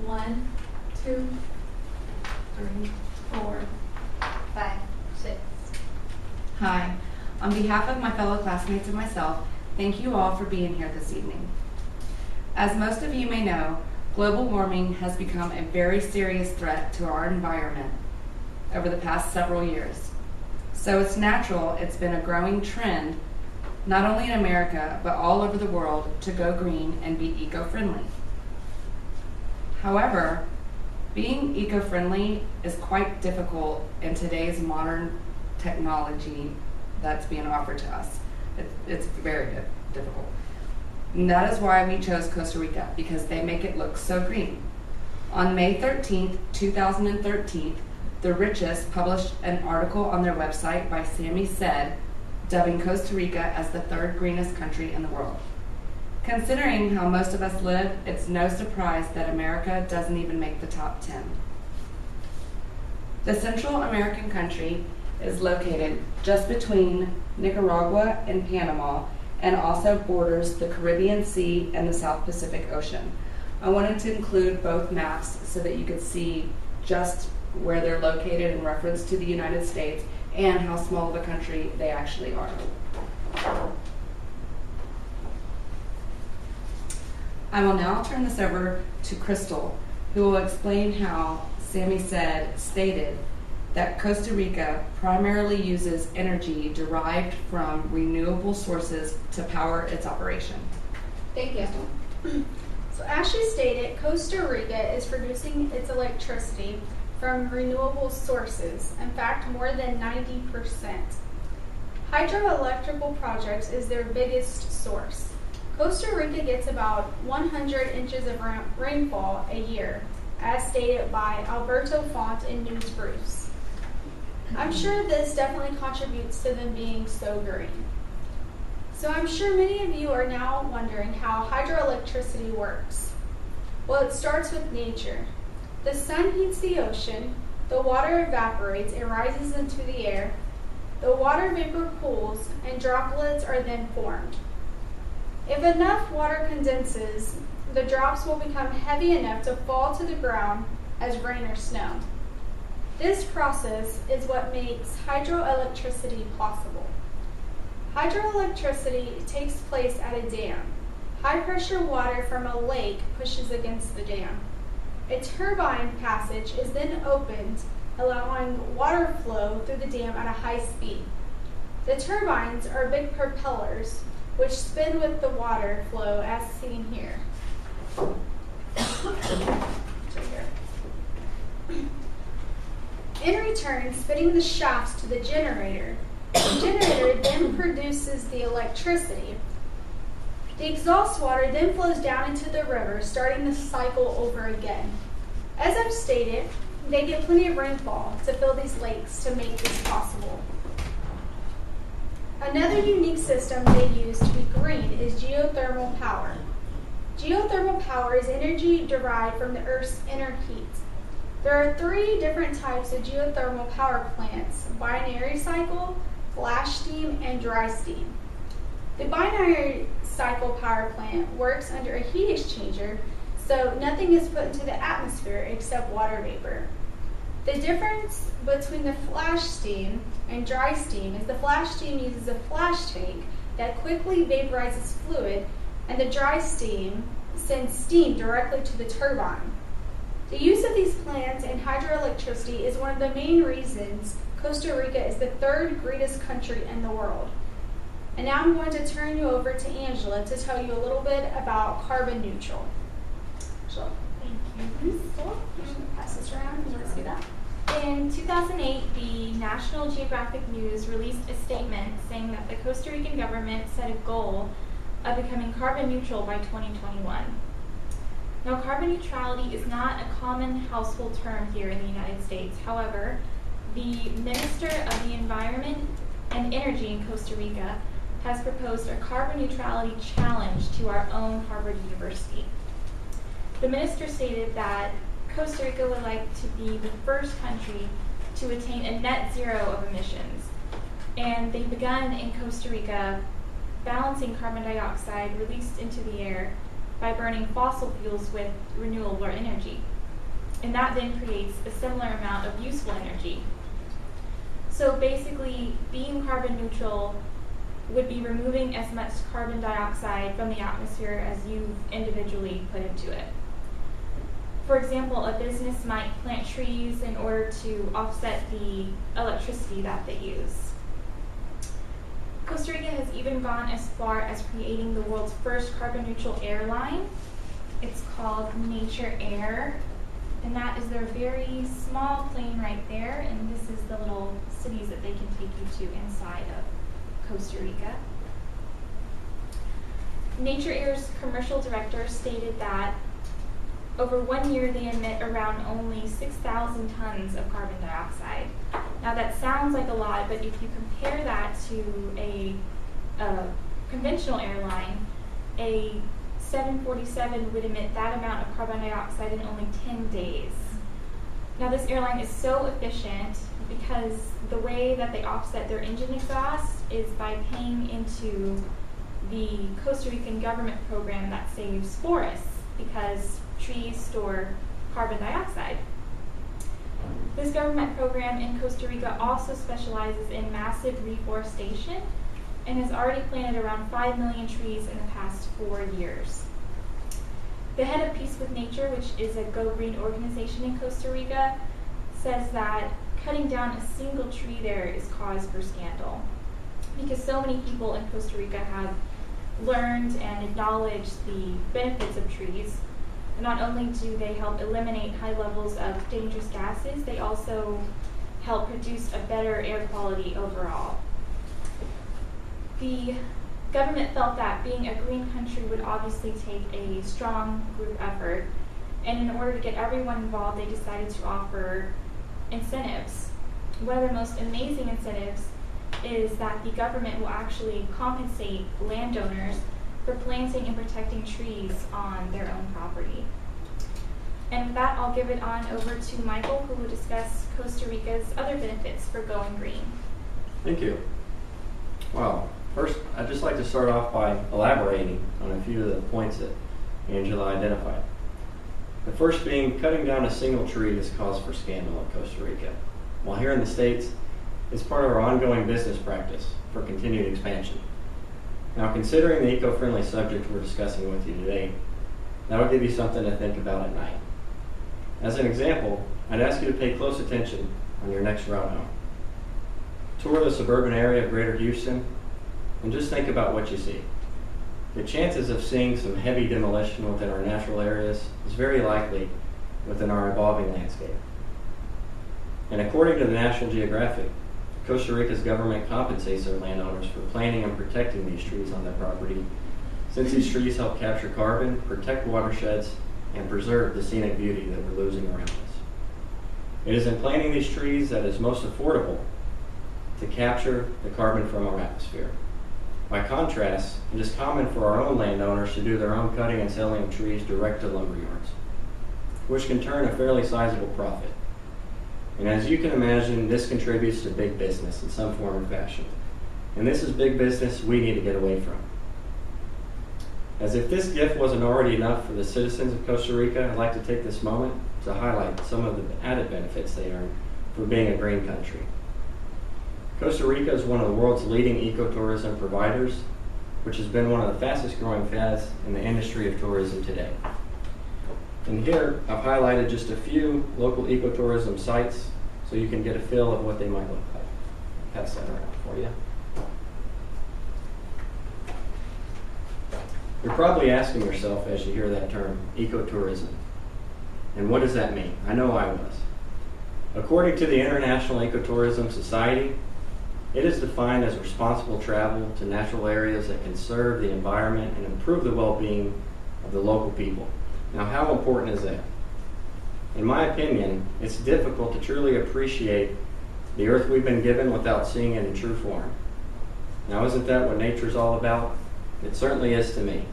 1, 2, 3, 4, 5, 6. Hi. On behalf of my fellow classmates and myself, thank you all for being here this evening. As most of you may know, global warming has become a very serious threat to our environment over the past several years. So it's natural it's been a growing trend, not only in America, but all over the world, to go green and be eco-friendly. However, being eco-friendly is quite difficult in today's modern technology that's being offered to us. It's very difficult. And that is why we chose Costa Rica, because they make it look so green. On May 13th, 2013, The Richest published an article on their website by Sammy Said, dubbing Costa Rica as the third greenest country in the world. Considering how most of us live, it's no surprise that America doesn't even make the top 10. The Central American country is located just between Nicaragua and Panama, and also borders the Caribbean Sea and the South Pacific Ocean. I wanted to include both maps so that you could see just where they're located in reference to the United States and how small of a country they actually are. I will now turn this over to Crystal, who will explain how Sammy stated that Costa Rica primarily uses energy derived from renewable sources to power its operation. Thank you. So as she stated, Costa Rica is producing its electricity from renewable sources, in fact more than 90%. Hydroelectrical projects is their biggest source. Costa Rica gets about 100 inches of rainfall a year, as stated by Alberto Font in News Briefs. I'm sure this definitely contributes to them being so green. So I'm sure many of you are now wondering how hydroelectricity works. Well, it starts with nature. The sun heats the ocean, the water evaporates and rises into the air, the water vapor cools, and droplets are then formed. If enough water condenses, the drops will become heavy enough to fall to the ground as rain or snow. This process is what makes hydroelectricity possible. Hydroelectricity takes place at a dam. High-pressure water from a lake pushes against the dam. A turbine passage is then opened, allowing water flow through the dam at a high speed. The turbines are big propellers, which spin with the water flow as seen here. In return, spinning the shafts to the generator. The generator then produces the electricity. The exhaust water then flows down into the river, starting the cycle over again. As I've stated, they get plenty of rainfall to fill these lakes to make this possible. Another unique system they use to be green is geothermal power. Geothermal power is energy derived from the Earth's inner heat. There are 3 different types of geothermal power plants: binary cycle, flash steam, and dry steam. The binary cycle power plant works under a heat exchanger, so nothing is put into the atmosphere except water vapor. The difference between the flash steam and dry steam is the flash steam uses a flash tank that quickly vaporizes fluid, and the dry steam sends steam directly to the turbine. The use of these plants and hydroelectricity is one of the main reasons Costa Rica is the 3rd greenest country in the world. And now I'm going to turn you over to Angela to tell you a little bit about carbon neutral. Angela. Thank you. I'm going to pass this around. You want to see that? In 2008, the National Geographic News released a statement saying that the Costa Rican government set a goal of becoming carbon neutral by 2021. Now, carbon neutrality is not a common household term here in the United States. However, the Minister of the Environment and Energy in Costa Rica has proposed a carbon neutrality challenge to our own Harvard University. The minister stated that Costa Rica would like to be the first country to attain a net zero of emissions. And they've begun in Costa Rica balancing carbon dioxide released into the air by burning fossil fuels with renewable energy. and that then creates a similar amount of useful energy. So basically, being carbon neutral would be removing as much carbon dioxide from the atmosphere as you've individually put into it. For example, a business might plant trees in order to offset the electricity that they use. Costa Rica has even gone as far as creating the world's first carbon neutral airline. It's called Nature Air, and that is their very small plane right there, and this is the little cities that they can take you to inside of Costa Rica. Nature Air's commercial director stated that over 1 year they emit around only 6,000 tons of carbon dioxide. Now that sounds like a lot, but if you compare that to a conventional airline, a 747 would emit that amount of carbon dioxide in only 10 days. Now this airline is so efficient because the way that they offset their engine exhaust is by paying into the Costa Rican government program that saves forests, because trees store carbon dioxide. This government program in Costa Rica also specializes in massive reforestation and has already planted around 5 million trees in the past 4 years. The head of Peace with Nature, which is a Go Green organization in Costa Rica, says that cutting down a single tree there is cause for scandal, because so many people in Costa Rica have learned and acknowledged the benefits of trees. And not only do they help eliminate high levels of dangerous gases, they also help produce a better air quality overall. The government felt that being a green country would obviously take a strong group effort, and in order to get everyone involved, they decided to offer incentives. One of the most amazing incentives is that the government will actually compensate landowners for planting and protecting trees on their own property. And with that, I'll give it on over to Michael, who will discuss Costa Rica's other benefits for going green. Thank you. Well, first, I'd just like to start off by elaborating on a few of the points that Angela identified. The first being, cutting down a single tree is cause for scandal in Costa Rica. While here in the States, it's part of our ongoing business practice for continued expansion. Now, considering the eco-friendly subject we're discussing with you today, that'll give you something to think about at night. As an example, I'd ask you to pay close attention on your next route home. Tour the suburban area of Greater Houston and just think about what you see. The chances of seeing some heavy demolition within our natural areas is very likely within our evolving landscape. And according to the National Geographic, Costa Rica's government compensates their landowners for planting and protecting these trees on their property, since these trees help capture carbon, protect watersheds, and preserve the scenic beauty that we're losing around us. It is in planting these trees that is most affordable to capture the carbon from our atmosphere. By contrast, it is common for our own landowners to do their own cutting and selling of trees direct to lumber yards, which can turn a fairly sizable profit. And as you can imagine, this contributes to big business in some form or fashion. And this is big business we need to get away from. As if this gift wasn't already enough for the citizens of Costa Rica, I'd like to take this moment to highlight some of the added benefits they earn for being a green country. Costa Rica is one of the world's leading ecotourism providers, which has been one of the fastest growing fads in the industry of tourism today. And here, I've highlighted just a few local ecotourism sites so you can get a feel of what they might look like. I'll pass that around for you. You're probably asking yourself as you hear that term, ecotourism, and what does that mean? I know I was. According to the International Ecotourism Society, it is defined as responsible travel to natural areas that conserve the environment and improve the well-being of the local people. Now, how important is that? In my opinion, it's difficult to truly appreciate the earth we've been given without seeing it in true form. Now, isn't that what nature's all about? It certainly is to me.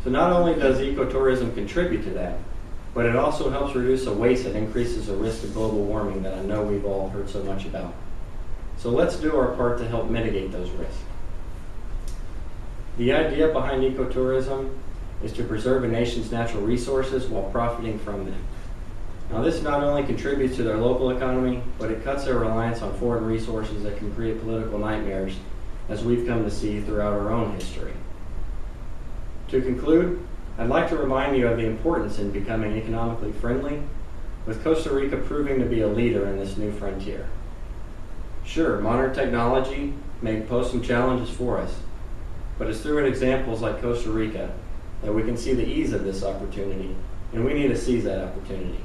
So not only does ecotourism contribute to that, but it also helps reduce a waste that increases the risk of global warming that I know we've all heard so much about. So let's do our part to help mitigate those risks. The idea behind ecotourism is to preserve a nation's natural resources while profiting from them. Now, this not only contributes to their local economy, but it cuts their reliance on foreign resources that can create political nightmares, as we've come to see throughout our own history. To conclude, I'd like to remind you of the importance in becoming economically friendly, with Costa Rica proving to be a leader in this new frontier. Sure, modern technology may pose some challenges for us, but it's through examples like Costa Rica that we can see the ease of this opportunity, and we need to seize that opportunity.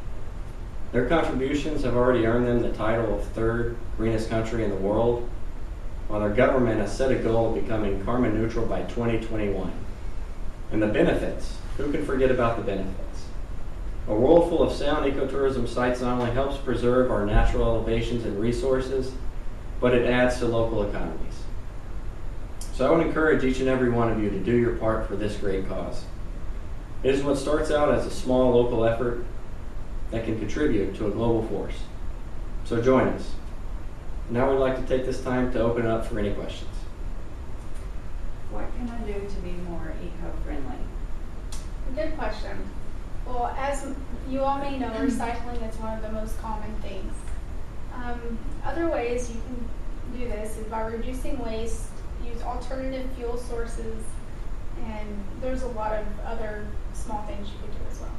Their contributions have already earned them the title of third greenest country in the world, while their government has set a goal of becoming carbon neutral by 2021. And the benefits, who can forget about the benefits? A world full of sound ecotourism sites not only helps preserve our natural elevations and resources, but it adds to local economies. So I would encourage each and every one of you to do your part for this great cause. It is what starts out as a small local effort that can contribute to a global force. So join us. Now we'd like to take this time to open it up for any questions. What can I do to be more eco-friendly? Good question. Well, as you all may know, recycling is one of the most common things. Other ways you can do this is by reducing waste, use alternative fuel sources, and there's a lot of other small things you can do as well.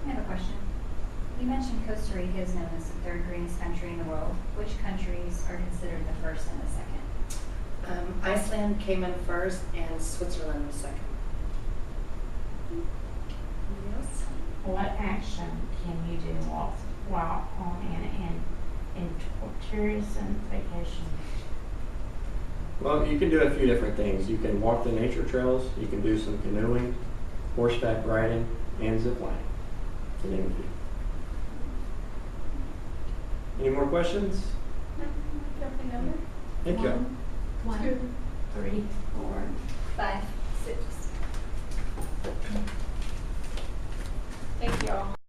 I have a question. You mentioned Costa Rica is known as the third greenest country in the world. Which countries are considered the first and the second? Iceland came in first and Switzerland was second. Yes. What action can you do while on in tourism vacation? Well, you can do a few different things. You can walk the nature trails, you can do some canoeing, horseback riding, and zip lining, to name a few. Any more questions? No, jumping over. Thank you. 1, 2, 3, 4. 5.